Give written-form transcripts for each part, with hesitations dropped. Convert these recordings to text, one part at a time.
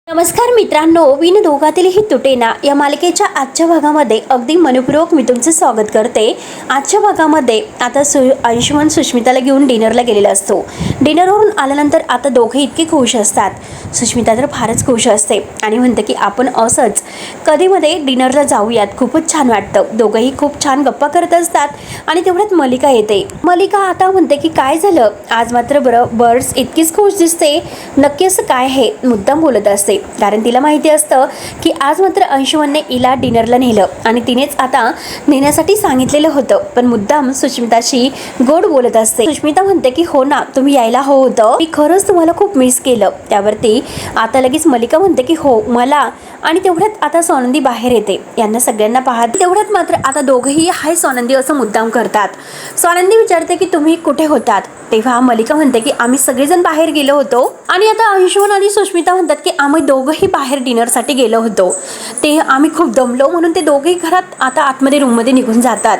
नमस्कार मित्रांनो, विण दोघातीलही तुटेना या मालिकेच्या आजच्या भागामध्ये अगदी मनपूर्वक मी तुमचं स्वागत करते। आजच्या भागामध्ये आता अंशुमन सुष्मिताला घेऊन डिनरला गेलेला असतो। डिनरवरून आल्यानंतर आता दोघे इतके खुश असतात। सुष्मिता तर फारच खुश असते आणि म्हणते की आपण असंच कधीमध्ये डिनरला जाऊयात, खूपच छान वाटतं। दोघंही खूप छान गप्पा करत असतात आणि तेवढ्यात मलिका येते। मलिका आता म्हणते की काय झालं आज मात्र बर्ड्स इतकीच खुश दिसते, नक्की असं काय आहे, मुद्दाम बोलत असते कारण तिला माहिती असतं की आज मात्र अंशुमनने हिला डिनरला नेलं आणि तिनेच आता नेण्यासाठी सांगितलेलं होतं, पण मुद्दाम सुष्मिताशी गोड बोलत असते। सुष्मिता म्हणते की हो ना, तुम्ही यायला हवं होतं, मी खरंच तुम्हाला खूप मिस केलं। त्यावरती आता लगेच मलिका म्हणते की हो मला, आणि तेवढ्यात आता सोनंदी बाहेर येते। यांना सगळ्यांना पाहत तेवढ्यात मात्र आता दोघेही हाय सोनंदी असं मुद्दाम करतात। सोनंदी विचारते की तुम्ही कुठे होतात, तेव्हा मलिका म्हणते की आम्ही सगळेजण बाहेर गेलो होतो आणि आता अंशुमन आणि सुष्मिता म्हणतात की आम्ही दोघंही बाहेर डिनरसाठी गेलो होतो, ते आम्ही खूप दमलो म्हणून ते दोघेही घरात आता आतमध्ये रूममध्ये निघून जातात।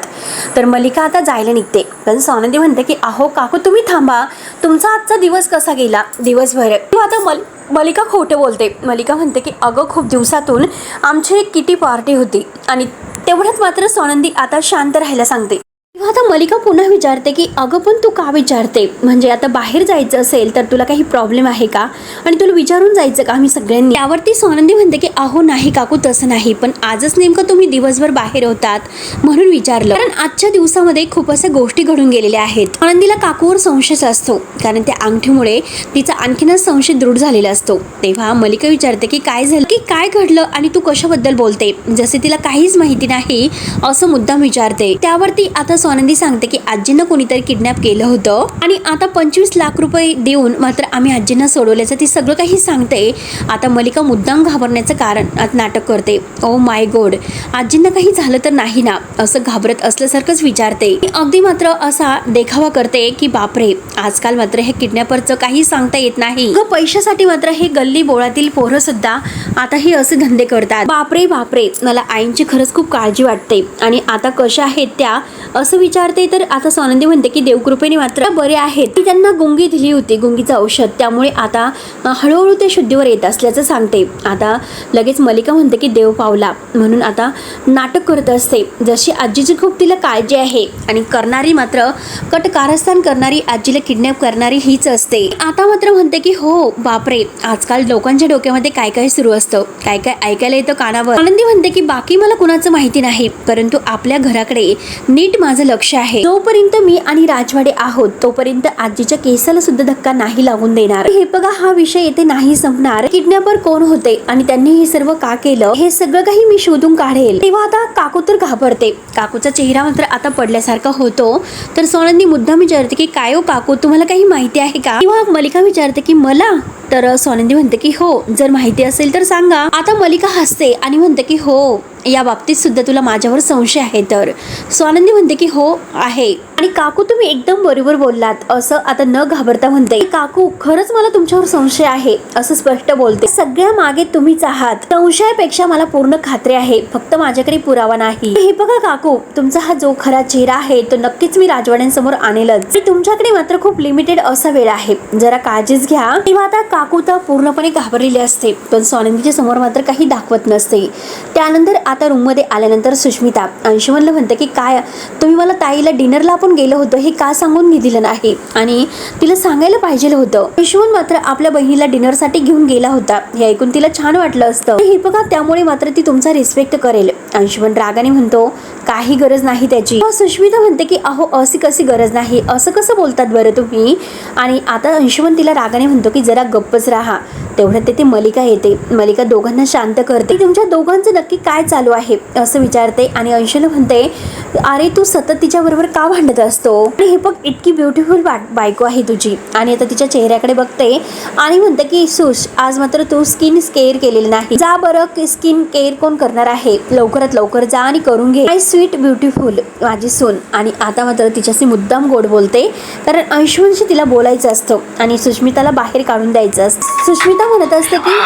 तर मलिका आता जायला निघते, पण सोनंदी म्हणते की अहो काकू तुम्ही थांबा, तुमचा आजचा दिवस कसा गेला दिवसभर। आता मलिका खोटं बोलते। मलिका म्हणते की अगं खूप दिवसातून आमची एक किटी पार्टी होती, आणि तेवढ्यात मात्र सोनंदी आता शांत राहायला सांगते। आता मलिका पुन्हा विचारते की अगं पण तू का विचारते, म्हणजे आता बाहेर जायचं असेल तर तुला काही प्रॉब्लेम आहे का, आणि तुला विचारून जायचं का आम्ही सगळ्यांनी। त्यावरती सोनंदी म्हणते की अहो नाही काकू तसं नाही, पण आजच नेमकं तुम्ही दिवसभर बाहेर होतात म्हणून विचारलं, कारण आजच्या दिवसामध्ये खूप अशा गोष्टी घडून गेलेल्या आहेत। सोनंदीला काकूवर संशय असतो, कारण त्या अंगठीमुळे तिचा आणखीनच संशय दृढ झालेला असतो। तेव्हा मलिका विचारते की काय झालं, की काय घडलं आणि तू कशाबद्दल बोलते, जसे तिला काहीच माहिती नाही असं मुद्दाम विचारते। त्यावरती आता सोनंदी सांगते की आजींना कोणीतरी किडनॅप केलं होतं आणि आता 25 लाख रुपये देऊन मात्र आम्ही आजींना सोडवल्याचं ती सगळं काही सांगते। आता मलिका मुद्दाम घाबरण्याचं कारण नाटक करते। ओ माय गॉड, आजींना काही झालं तर नाही ना, असं घाबरत असल्यासारखंच विचारते। अगदी मात्र असा देखावा करते की बापरे, आजकाल मात्र हे किडनॅपरचं काही सांगता येत नाही, पैशासाठी मात्र हे गल्ली बोळातील पोरं सुद्धा आता हे असे धंदे करतात। बापरे बापरे, मला आईंची खरंच खूप काळजी वाटते, आणि आता कशा आहेत त्या असं विचारते। तर आता सोनंदी म्हणते की देवकृपेने मात्र बरे आहेत, ती त्यांना गुंगी दिली होती, गुंगीचं औषध, त्यामुळे आता हळूहळू ते शुद्धीवर येत असल्याचं सांगते। आता लगेच मलिका म्हणते की देव पावला म्हणून आता नाटक करत असते, जशी आजीची खूप तिला काळजी आहे, आणि करणारी मात्र कारस्थान करणारी, आजीला किडनॅप करणारी हीच असते। आता मात्र म्हणते की हो बापरे, आजकाल लोकांच्या डोक्यामध्ये काय काय सुरू असतं, काय काय ऐकायला येतं कानावर। आनंदी म्हणते की बाकी मला कुणाचं माहिती नाही, परंतु आपल्या घराकडे नीट माझं लक्ष आहे। जोपर्यंत मी आणि राजवाडे आहोत तोपर्यंत आजीच्या केसाला सुद्धा धक्का नाही लागून देणार। हे बघा, हा विषय येथे नाही संपणार। किडनॅपर कोण होते आणि त्यांनी हे सर्व का केलं हे सगळं काही मी शोधून काढेल। तेव्हा आता काकू तर घाबरते, काकूचा चेहरा मात्र आता पडल्यासारखा होतो। तर सोनंदी मुद्दाम विचारते की काय हो काकू, तुम्हाला काही माहिती आहे का। तेव्हा मलिका विचारते की मला, तर सोनंदी म्हणते की हो, जर माहिती असेल तर सांगा। आता मलिका हसते आणि म्हणते की हो, या बाबतीत सुद्धा तुला माझ्यावर संशय आहे। तर सोनंदी म्हणते की हो आहे, आणि काकू तुम्ही एकदम बरोबर बोललात असं आता न घाबरता म्हणते। काकू खरंच मला तुमच्यावर संशय आहे असं स्पष्ट बोलते। सगळ्या मागे तुम्हीच आहात, संशयापेक्षा मला पूर्ण खात्री आहे, फक्त माझ्याकडे पुरावा नाही। हे बघा काकू, तुमचा हा जो खरा चेहरा आहे तो नक्कीच मी राजवाड्यांसमोर आणेलच, तुमच्याकडे मात्र खूप लिमिटेड असा वेळ आहे, जरा काळजीच घ्या। तेव्हा आता काकू तर पूर्णपणे घाबरलेली असते, पण सोनंदीच्या समोर मात्र काही दाखवत नसते। त्यानंतर आता रूम मध्ये आल्यानंतर सुष्मिता अंशुमनला म्हणते की काय तुम्ही मला ताईला डिनरला आपण गेलो होतो हे का सांगून दिलं नाही, आणि तिला सांगायला पाहिजे होतं। अंशुमन मात्र आपल्या बहिणीला डिनरसाठी घेऊन गेला होता, हे ऐकून तिला छान वाटलं असतं। हे बघा, त्यामुळे मात्र ती तुमचा रिस्पेक्ट करेल। अंशुमन रागाने म्हणतो काही गरज नाही त्याची। सुष्मिता म्हणते की अहो अशी कशी गरज नाही, असं कसं बोलतात बरं तुम्ही, आणि आता अंशुमन तिला रागाने म्हणतो की जरा गप्पच राहा। तेवढ्यात तेथे मलिका येते। मलिका दोघांना शांत करते। तुमच्या दोघांचं नक्की काय चालू आहे असं विचारते, आणि अंशुला म्हणते अरे तू सतत तिच्या बरोबर का भांडत असतो, आणि हे बघ इतकी ब्युटिफुल बायको आहे तुझी। आणि आता तिच्या चेहऱ्याकडे बघते आणि म्हणते की सुश, आज मात्र तू स्किन केअर केलेली नाही, जा बरं, स्किन केअर कोण करणार आहे, लवकरात लवकर जा आणि करून घे, माय स्वीट ब्युटिफुल माझी सून। आणि आता मात्र तिच्याशी मुद्दाम गोड बोलते, कारण अंशुमनशी तिला बोलायचं असतं आणि सुष्मिताला बाहेर काढून द्यायचं असतं। सुष्मिता म्हणत असते की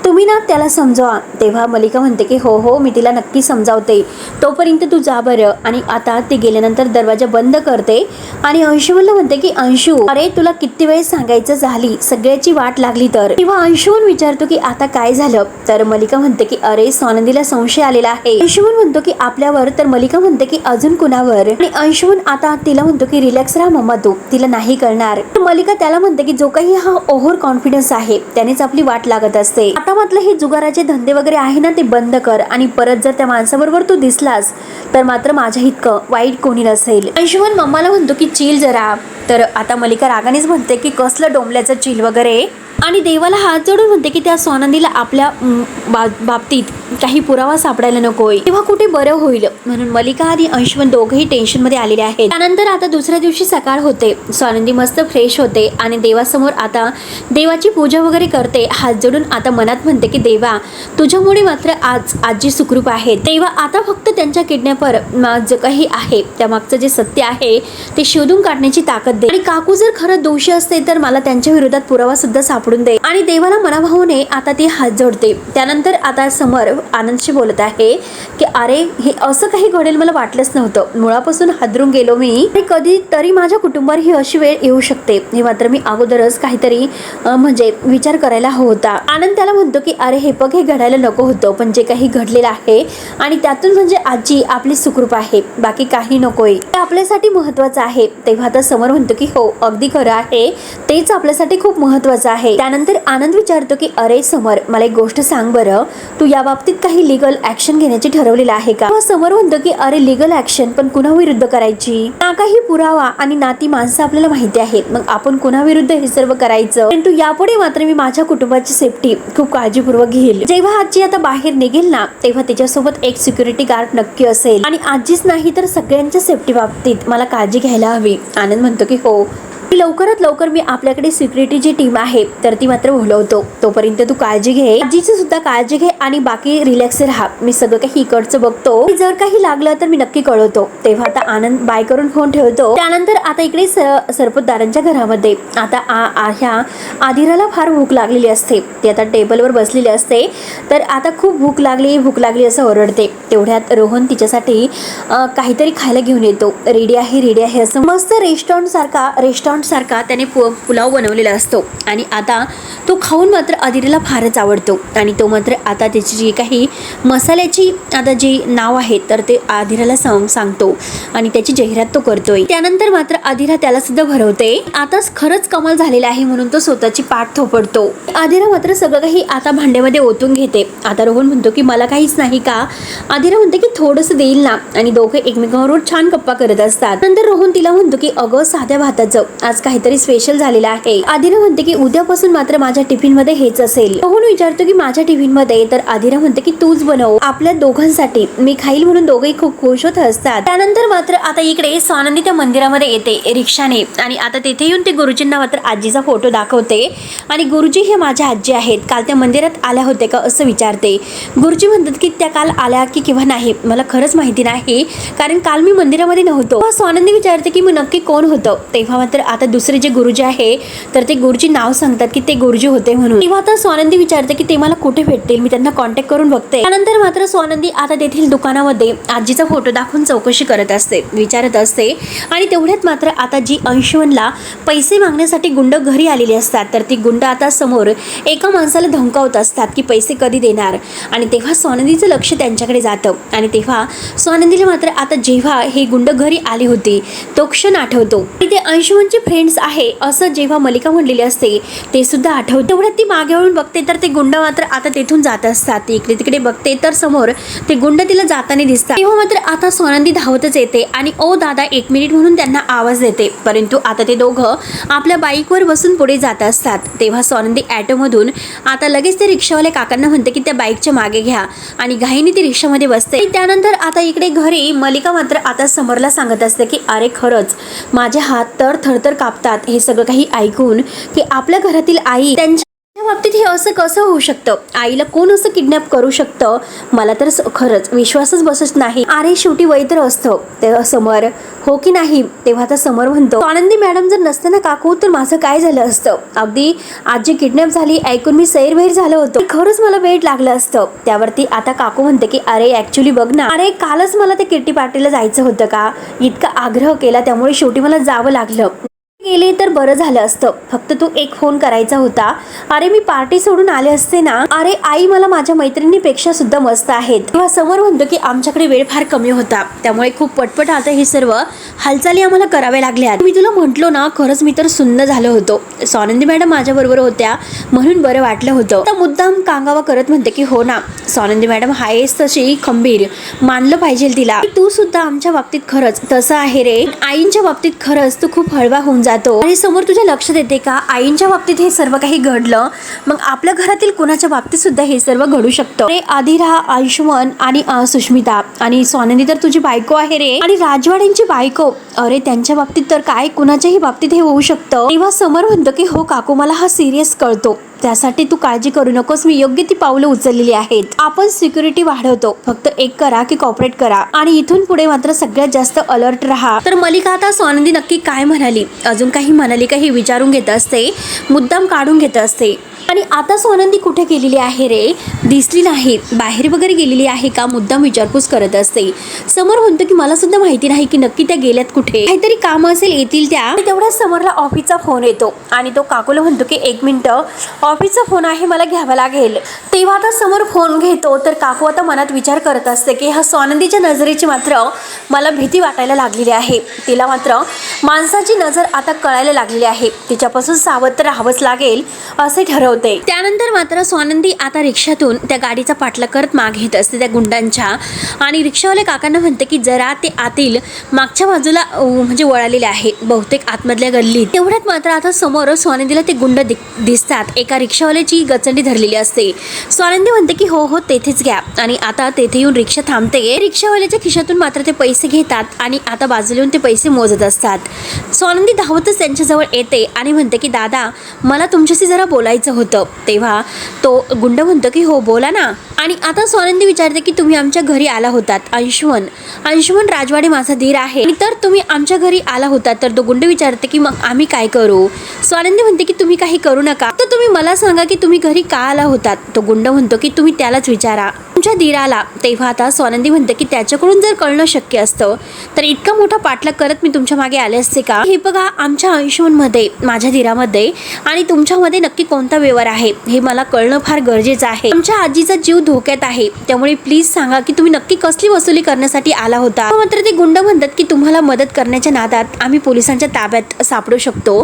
तुम्ही ना त्याला समजावा. तेव्हा मलिका म्हणते की हो हो, मी तिला नक्की समजावते, तोपर्यंत तू जा बरं. आणि आता ती गेल्यानंतर दरवाजा बंद करते आणि अंशुमनला म्हणते की अंशू, अरे तुला किती वेळ सांगायचं, झाली सगळ्याची वाट लागली तर. तेव्हा अंशुमन विचारतो की आता काय झालं. तर मलिका म्हणते की अरे स्वानंदीला संशय आलेला आहे. अंशुमन म्हणतो की आपल्यावर. तर मलिका म्हणते की अजून कुणावर. आणि अंशुमन आता तिला म्हणतो की रिलॅक्स राहा मम्मा, तू तिला नाही करणार. तर मलिका त्याला म्हणते की जो काही हा ओव्हर कॉन्फिडन्स आहे त्यानेच आपली वाट लागत असते. आता म्हटलं हे जुगाराचे धंदे वगैरे आहे ना ते बंद कर, आणि परत जर त्या माणसाबरोबर तू दिसलास तर मात्र माझ्या इतकं वाईट कोणी नसेल. अंशुमन मम्माला म्हणतो की चिल जरा. तर आता मलिका रागानेच म्हणते की कसलं डोंबल्याचं चिल वगैरे, आणि देवाला हात जोडून म्हणते की त्या स्वानंदीला आपल्या बाबतीत काही पुरावा सापडायला नकोय, तेव्हा कुठे बरं होईल. म्हणून मलिका आणि अंशुमन दोघेही टेन्शनमध्ये आलेले आहेत. त्यानंतर आता दुसऱ्या दिवशी सकाळ होते. स्वानंदी मस्त फ्रेश होते आणि देवासमोर आता देवाची पूजा वगैरे करते. हात जोडून आता मनात म्हणते की देवा, तुझ्यामुळे मात्र आज आजी सुखरूप आहे. तेव्हा आता फक्त त्यांच्या किडनॅपर जे काही आहे त्यामागचं जे सत्य आहे ते शोधून काढण्याची ताकद दे, आणि काकू जर खरं दोषी असते तर मला त्यांच्या विरोधात पुरावा सुद्धा सापडून दे. आणि देवाला मनाभावाने आता ती हात जोडते. त्यानंतर आता समर आनंदशी बोलत आहे की अरे हे असं काही घडेल मला वाटलंच नव्हतं, मुळापासून हादरून गेलो मी, आणि कधी तरी माझ्या कुटुंबावर ही अशी वेळ येऊ शकते हे मात्र मी अगोदरच काहीतरी म्हणजे विचार करायला हवा होता. आनंद त्याला म्हणतो की अरे हे बघ, हे घडायला नको होतं, पण जे काही घडलेलं आहे आणि त्यातून म्हणजे आजी आपली सुखरूप आहे, बाकी काही नकोय, ते आपल्यासाठी महत्वाचं आहे. तेव्हा आता समर म्हणतो की हो अगदी खरं आहे, तेच आपल्यासाठी खूप महत्वाचं आहे. त्यानंतर आनंद विचारतो की अरे समर, मला एक गोष्ट सांग बरं, तू या बाबतीत काही लीगल ऍक्शन घेण्याची ठरवलेलं आहे का. समर म्हणतो की अरे लीगल ऍक्शन, पण कुणाविरुद्ध करायची, ना काही पुरावा आणि ना ती माणसं आपल्याला माहिती आहेत, मग आपण कुणाविरुद्ध हे सर्व करायचं. परंतु यापुढे मात्र मी माझ्या कुटुंबाची सेफ्टी खूप काळजीपूर्वक घेईल. जेव्हा आजी आता बाहेर निघेल ना तेव्हा तिच्यासोबत एक सिक्युरिटी गार्ड नक्की असेल, आणि आजीच नाही तर सगळ्यांच्या सेफ्टी बाबतीत मला काळजी घ्यायला हवी. आनंद म्हणतो की हो, लवकरात लवकर मी आपल्याकडे सिक्युरिटी जी टीम आहे तर ती मात्र बोलवतो, तोपर्यंत तू काळजी घे, आजीची सुद्धा काळजी घे, आणि बाकी रिलॅक्स राहा, मी सगळं काही इकडचं बघतो, जर काही लागलं तर मी नक्की कळवतो. तेव्हा आता आनंद बाय करून फोन ठेवतो. त्यानंतर आता इकडे सरपतदारांच्या घरामध्ये आता ह्या आदिराला फार भूक लागलेली असते. ती आता टेबलवर बसलेली असते. तर आता खूप भूक लागली असं ओरडते. तेवढ्यात रोहन तिच्यासाठी काहीतरी खायला घेऊन येतो. रेडी आहे असं मस्त रेस्टॉरंट सारखा त्याने पुलाव बनवलेला असतो, आणि आता तो खाऊन मात्र आदिराला फारच आवडतो. आणि तो मात्र आता त्याची जी काही मसाल्याची आता जी नाव आहे तर ते आदिराला सांगतो, आणि त्याची जाहिरात तो करतोय. त्यानंतर मात्र आदिरा त्याला सुद्धा भरवते. आता खरंच कमाल झालेला आहे म्हणून तो स्वतःची पाठ थोपडतो. आदिरा मात्र सगळं काही आता भांड्यामध्ये ओतून घेते. आता रोहन म्हणतो की मला काहीच नाही का. आदिरा म्हणते की थोडंसं देईल ना, आणि दोघे एकमेकांवर छान गप्पा करत असतात. नंतर रोहन तिला म्हणतो की अगं साध्या भाताचं आज काहीतरी स्पेशल झालेलं आहे. आदिरा म्हणते की उद्यापासून मात्र माझ्या टिफिन मध्ये हेच असेल. रोहन विचारतो की माझ्या टिफिन मध्ये, तर आदिरा म्हणते की तूच बनव आपल्या दोघांसाठी, मी खाईल, म्हणून दोघेही खूप खुश होत असतात. त्यानंतर मात्र आता इकडे स्वानंदी त्या मंदिरामध्ये येते रिक्षाने, आणि आता तेथे येऊन ते गुरुजींना मात्र आजीचा फोटो दाखवते, आणि गुरुजी हे माझ्या आजी आहेत, काल त्या मंदिरात आल्या होते का असं विचारते. गुरुजी म्हणतात की त्या काल आल्या की किंवा नाही मला खरंच माहिती नाही, कारण काल मी मंदिरामध्ये नव्हतो. स्वानंदी विचारते की मग नक्की कोण होतं. तेव्हा मात्र आता दुसरे जे गुरुजी आहे तर ते गुरुजी नाव सांगतात की ते गुरुजी होते म्हणून. तेव्हा आता स्वानंदी विचारते की ते मला कुठे भेटतील, मी त्यांना कॉन्टॅक्ट करून बघते. त्यानंतर मात्र स्वानंदी आता तेथील दुकानामध्ये आजीचा फोटो दाखवून चौकशी करत असते, विचारत असते. आणि तेवढ्यात मात्र आता जी अंशुमनला पैसे मागण्यासाठी गुंड घरी आलेली असतात, तर ती गुंड आता समोर एका माणसाला धमकावत असतात की पैसे कधी देणार. आणि तेव्हा स्वानंदीचं लक्ष त्यांच्याकडे जातं, आणि तेव्हा स्वानंदीला मात्र आता जेव्हा हे गुंड घरी आली होती तो क्षण आठवतो. ते अंशुमनचे फ्रेंड्स आहे असं जेव्हा मलिका म्हणलेली असते ते सुद्धा आठवतं. तेवढ्यात ती मागे वळून बघते तर ते गुंड मात्र आता तेथून जात असतात. ती इकडे तिकडे बघते तर समोर ते गुंड तिला जाताना दिसतात. तेव्हा मात्र आता स्वानंदी धावतच येते आणि ओ दादा 1 मिनिट म्हणून त्यांना आवाज देते. परंतु आता ते दोघं आपल्या बाईकवर बसून पुढे जात असतात. तेव्हा स्वानंदी ॲटोमधून आता लगेच ते रिक्षावाल्या काकांना म्हणते की त्या बाईकच्या मागे घ्या, आणि घाईने ती रिक्षामध्ये बसते. त्यानंतर आता इकडे घरी मलिका मात्र आता समरला सांगत असते की अरे खरंच माझे हात तर थरथर कापतात हे सगळं काही ऐकून, की आपल्या घरातील आई त्यांच्या त्या बाबतीत हे असं कसं होऊ शकतं? आईला कोण असं किडनॅप करू शकतं? मला तर खरंच विश्वासच बसत नाही. अरे शेवटी वय तर असतं ते समर, हो की नाही? तेव्हा आता समर म्हणतो, आनंदी मॅडम जर नसते ना काकू तर माझं काय झालं असतं? अगदी आजी किडनॅप झाली ऐकून मी सैरभैर झालं होतं, खरंच मला वेळ लागलं असतं. त्यावरती आता काकू म्हणते की अरे ऍक्च्युली बघ ना, अरे कालच मला ते किट्टी पार्टीला जायचं होतं का, इतका आग्रह केला त्यामुळे शेवटी मला जावं लागलं. गेले तर बरं झालं असतं, फक्त तू एक फोन करायचा होता. अरे मी पार्टी सोडून आले असते ना. अरे आई मला माझ्या मैत्रिणीपेक्षा सुद्धा मस्त आहेत. तेव्हा समोर म्हणतो की आमच्याकडे वेळ फार कमी होता त्यामुळे खूप पटपट आता हे सर्व हालचाली आम्हाला कराव्या लागल्या. मी तुला म्हटलो ना, खरंच मी तर सुन्न झालो होतो. स्वानंदी मॅडम माझ्या बरोबर होत्या म्हणून बरं वाटलं होतं. तर मुद्दाम कांगावा करत म्हणते की हो ना, स्वानंदी मॅडम आहेच तशी खंबीर, मानलं पाहिजे तिला. तू सुद्धा आमच्या बाबतीत खरंच तसं आहे रे. आईंच्या बाबतीत खरंच तू खूप हळवा होऊन जातो. आणि समोर तुझ्या लक्षात येते का, आईंच्या बाबतीत हे सर्व काही घडलं, मग आपल्या घरातील कुणाच्या बाबतीत सुद्धा हे सर्व घडू शकतं. रे आदिरा, आयुष्मान आणि सुष्मिता आणि स्वानंदी तर तुझी बायको आहे रे, आणि राजवाड्यांची बायको, अरे त्यांच्या बाबतीत तर काय कुणाच्याही बाबतीत हे होऊ शकतं. तेव्हा समोर म्हणतो की हो काकू मला हा सिरियस कळतो, त्यासाठी तू काळजी करू नकोस, मी योग्य ती पावलं उचललेली आहेत. आपण सिक्युरिटी वाढवतो, फक्त एक करा की कॉपरेट करा आणि इथून पुढे मात्र सगळ्यात जास्त अलर्ट राहा. तर मलिका आता स्वानंदी नक्की काय म्हणाली, अजून काही म्हणाली का हे विचारून घेत असते, मुद्दाम काढून घेत असते. आणि आता स्वानंदी कुठे गेलेली आहे रे, दिसली नाही, बाहेर वगैरे गेलेली आहे का, मुद्दाम विचारपूस करत असते. समोर म्हणतो की मला सुद्धा माहिती नाही की नक्की त्या गेल्यात कुठे, काहीतरी काम असेल येतील त्या. तेवढ्याच समोरला ऑफिसचा फोन येतो आणि तो काकूला म्हणतो की एक मिनिटं, ऑफिसचा फोन आहे मला घ्यावा लागेल. तेव्हा आता समोर फोन घेतो तर काकू आता मनात विचार करत असते की ह्या स्वानंदीच्या नजरेची मात्र मला भीती वाटायला लागलेली आहे. तिला मात्र माणसाची नजर आता कळायला लागलेली आहे, तिच्यापासून सावध राहावंच लागेल असे ठरवते. त्यानंतर मात्र स्वानंदी आता रिक्षातून त्या गाडीचा पाठलाग करत मागे येत असते त्या गुंडांच्या, आणि रिक्षावाले काकांना म्हणते की जरा ते आतील मागच्या बाजूला म्हणजे वळालेले आहे, बहुतेक आतमधल्या गल्लीत. तेवढ्यात मात्र आता समोर स्वानंदीला ते गुंड दिसतात. एका रिक्षावाल्याची गचंडी धरलेली असते. स्वानंदी म्हणते की हो हो तेथेच घ्या, आणि आता तेथे येऊन रिक्षा थांबते. रिक्षावाल्याच्या खिशातून मात्र ते पैसे घेतात आणि आता बाजूला येऊन ते पैसे मोजत असतात. स्वानंदी धावतच त्यांच्याजवळ येते आणि म्हणते की दादा मला तुमच्याशी जरा बोलायचं होतं. तेव्हा तो गुंड म्हणतो की हो बोला ना. आणि आता स्वानंदी विचारते की तुम्ही आमच्या घरी आला होतात. अंशुमन राजवाडे माझा धीर आहे, तर तुम्ही आमच्या घरी आला होतात. तर तो गुंड विचारते की मग आम्ही काय करू. स्वानंदी म्हणते की तुम्ही काही करू नका, तर तुम्ही मला सांगा की तुम्ही घरी का आला होतात. तो गुंड म्हणतो की तुम्ही त्यालाच विचारा, तुमच्या धीराला. तेव्हा आता स्वानंदी म्हणते की त्याच्याकडून जर कळणं शक्य असतं तर इतका मोठा पाठलाग करत मी तुमच्या मागे आले असते का. हे बघा आमच्या अंशुमनमध्ये, माझ्या धीरामध्ये आणि तुमच्यामध्ये नक्की कोणता व्यवहार आहे हे मला कळणं फार गरजेचं आहे. आमच्या आजीचा जीव धोक्यात आहे, त्यामुळे प्लीज सांगा की तुम्ही नक्की कसली वसुली करण्यासाठी आला होता. मात्र ते गुंड म्हणतात की तुम्हाला मदत करण्याच्या नादात आम्ही पोलिसांच्या ताब्यात सापडू शकतो.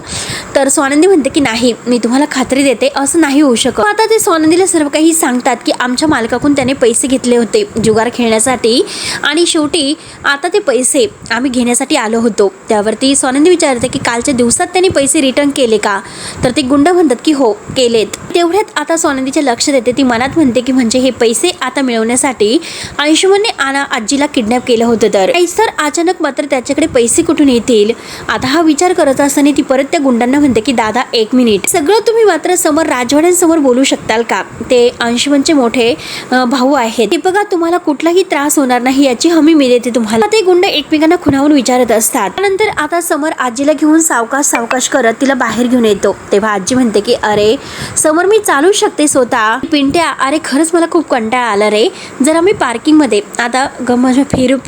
तर स्वानंदी म्हणते की नाही, मी तुम्हाला खात्री देते असं नाही होऊ शकत. आता ते स्वानंदीला सर्व काही सांगतात की आमच्या मालकाकडून त्याने पैसे घेतले होते जुगार खेळण्यासाठी, आणि शेवटी आता ते पैसे आम्ही घेण्यासाठी आलो होतो. त्यावरती स्वानंदी विचारते की कालच्या दिवसात त्यांनी पैसे रिटर्न केले का. तर ते गुंड म्हणतात की हो केलेत. तेवढ्यात आता स्वानंदीच्या लक्षात येते, ती मनात म्हणते की म्हणजे हे पैसे आता मिळवण्यासाठी अंशुमनने आजीला किडनॅप केलं होतं, तर अचानक मात्र त्याच्याकडे पैसे कुठून येतील. आता हा विचार करत असताना ती परत त्या गुंडांना म्हणते की दादा एक मिनिट, सगळं तुम्ही मात्र समोर राजवाड्यांसमोर बोलू शकताल का. ते अंशुमनचे मोठे भाऊ आहेत, ते बघा तुम्हाला कुठलाही त्रास होणार नाही याची हमी मी देते तुम्हाला. ते गुंड एकमेकांना खुणावून विचारत असतात. त्यानंतर आता समोर आजीला घेऊन सावकाश करत तिला बाहेर घेऊन येतो. तेव्हा आजी म्हणते की अरे समोर मी चालू शकते स्वतः. पिंट्या अरे खरंच मला खूप कंटाळा आला रे, जरा मी पार्किंगमध्ये आता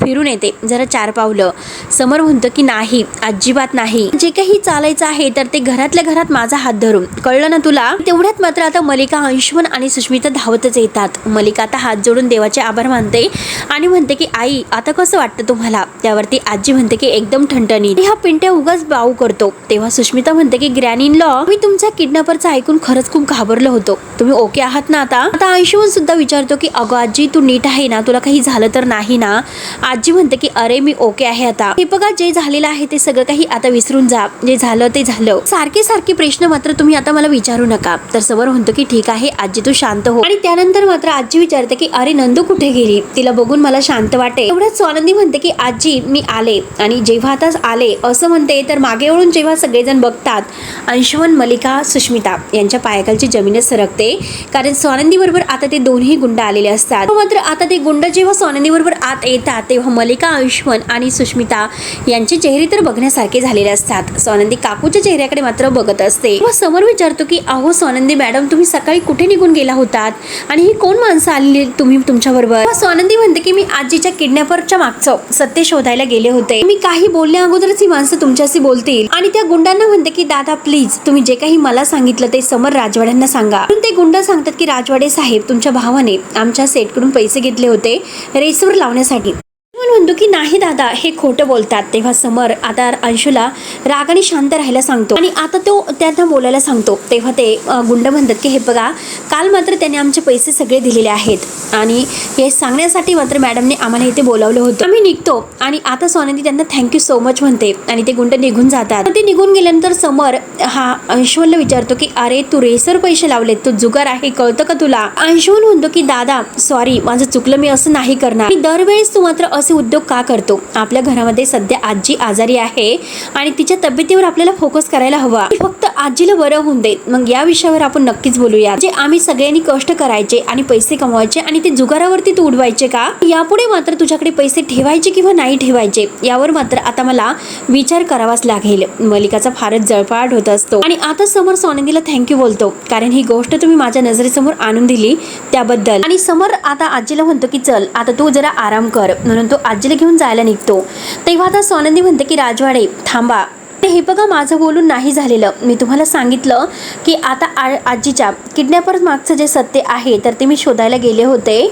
फिरून येते जरा 4 पावलं. समोर म्हणतो की नाही अजिबात नाही, जे काही चालायचं आहे तर ते घरातल्या घरात माझा हात धरून, कळलं ना तुला. तेवढ्यात मात्र आता मलिका, अंशुमन आणि सुष्मिता धावतच येतात. मलिका आता हात जोडून देवाचे आभार मानते आणि म्हणते की आई आता कसं वाटतं तुम्हाला. त्यावरती आजी म्हणते की एकदम ठणठणीत. हा पिंट्या उगाच बाऊ करतो. तेव्हा सुष्मिता म्हणते की ग्रॅनी इन लॉ, मी तुमच्या किडनॅपरचं ऐकून खरंच खूप घाबरलो होतो, तुम्ही ओके आहात ना आता. अंशुमन सुद्धा विचारतो की अगं आजी तू नीट आहे ना, तुला काही झालं तर नाही ना. आजी म्हणते की अरे मी ओके आहे आता. हे बघा जे झालेलं आहे ते सगळं काही आता विसरून जा, जे झालं ते झालं. सारखे प्रश्न मात्र तुम्ही आता मला विचारू नका. तर समोर म्हणतो की ठीक आहे आजी तू शांत हो. आणि त्यानंतर मात्र आजी विचारते की अरे नंदू कुठे गेली, तिला बघून मला शांत वाटे. एवढ्यात स्वानंदी म्हणते की आजी मी आले. आणि जेव्हा आता आले असं म्हणते तर मागे वळून जेव्हा सगळेजण बघतात अंशुमन, मलिका, सुष्मिता यांच्या पायाखालची जमीनच सरकते. कारण स्वानंदी बरोबर आता ते दोन्ही गुंड आलेले असतात. मात्र आता ते गुंड जेव्हा स्वानंदी बरोबर आत येतात तेव्हा मलिका, अंशुमन आणि सुष्मिता यांचे चेहरे तर बघण्यासारखे झालेले असतात. स्वानंदी काकूच्या चेहऱ्याकडे मात्र बघत असते. तेव्हा समर विचारतो की अहो स्वानंदी मॅडम, तुम्ही सकाळी कुठे निघून गेला होतात आणि ही कोण माणसं आलेली तुम्ही तुमच्या बरोबर? स्वानंदी म्हणते की मी आजीच्या किडनॅपरच्या मागचं सत्य शोधायला गेले होते. मी काही बोलण्या अगोदरच ही माणसं तुमच्याशी बोलतील. आणि त्या गुंडांना म्हणते की दादा प्लीज तुम्ही जे काही मला सांगितलं ते समर राजवाड्यांना सांगा. ते गुंड सांगतात की राजवाडे साहेब, तुमच्या भावाने आमच्या सेटकडून पैसे घेतले होते रेसवर लावण्यासाठी. म्हणतो की नाही दादा, हे खोटं बोलतात. तेव्हा समर आता अंशूला रागाने शांत राहायला सांगतो आणि आता तो त्यांना बोलायला सांगतो. तेव्हा ते गुंड म्हणतात की हे बघा, काल मात्र त्याने आमचे पैसे सगळे दिलेले आहेत आणि हे सांगण्यासाठी मात्र मॅडमने आम्हाला इथे बोलावलं होतं. आम्ही निघतो. आणि आता सोनंदी त्यांना थँक्यू सो मच म्हणते आणि ते गुंड निघून जातात. ते निघून गेल्यानंतर समर हा अंशुमनला विचारतो की अरे तू रेसर पैसे लावलेत, तू जुगार आहे, कळतं का तुला? अंशुमन म्हणतो की दादा सॉरी, माझं चुकलं, मी असं नाही करणार. दरवेळेस तू मात्र असे उद्योग का करतो? आपल्या घरामध्ये सध्या आजी आजारी आहे आणि तिच्या तब्येतीवर आपल्याला फोकस करायला हवा. फक्त आजीला बरं होऊन दे, मग या विषयावर आपण नक्कीच बोलूया. जे आम्ही सगळ्यांनी कष्ट करायचे आणि पैसे कमवायचे आणि ते जुगारावरती तू उडवायचे का? यापुढे मात्र तुझ्याकडे पैसे ठेवायचे किंवा नाही ठेवायचे यावर मात्र आता मला विचार करावाच लागेल. मलिकाचा फारच जळफाट होत असतो आणि आता समर सोनंदीला थँक्यू बोलतो कारण ही गोष्ट तुम्ही माझ्या नजरेसमोर आणून दिली त्याबद्दल. आणि समर आता आजीला म्हणतो की चल आता तू जरा आराम कर, म्हणून तो आजीला घेऊन जायला निघतो. तेव्हा आता सोनंदी म्हणते की राजवाडे थांबा, हे बघा माझं बोलून नाही झालेलं. मी तुम्हाला सांगितलं की आता आजीच्या किडनॅपर मागचं जे सत्य आहे तर ते मी शोधायला गेले होते.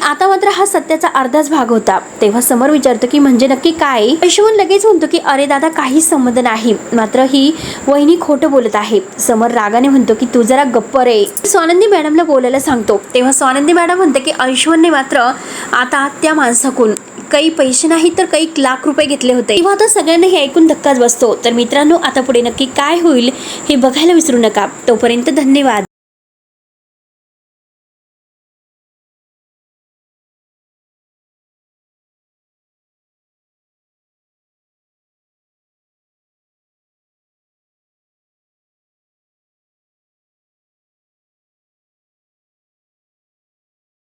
आता मात्र हा सत्याचा अर्धाच भाग होता. तेव्हा समर विचारतो की म्हणजे नक्की काय? अंशुमन लगेच म्हणतो की अरे दादा काहीच संबंध नाही, मात्र ही वहिनी खोटं बोलत आहे. समर रागाने म्हणतो की तू जरा गप्प रे. स्वानंदी मॅडमला बोलायला सांगतो. तेव्हा स्वानंदी मॅडम म्हणते की अंशुमनने मात्र आता त्या माणसाकडून काही पैसे नाही तर काही लाख रुपये घेतले होते. तेव्हा आता सगळ्यांना हे ऐकून धक्काच बसतो. तर मित्रांनो आता पुढे नक्की काय होईल हे बघायला विसरू नका. तोपर्यंत धन्यवाद.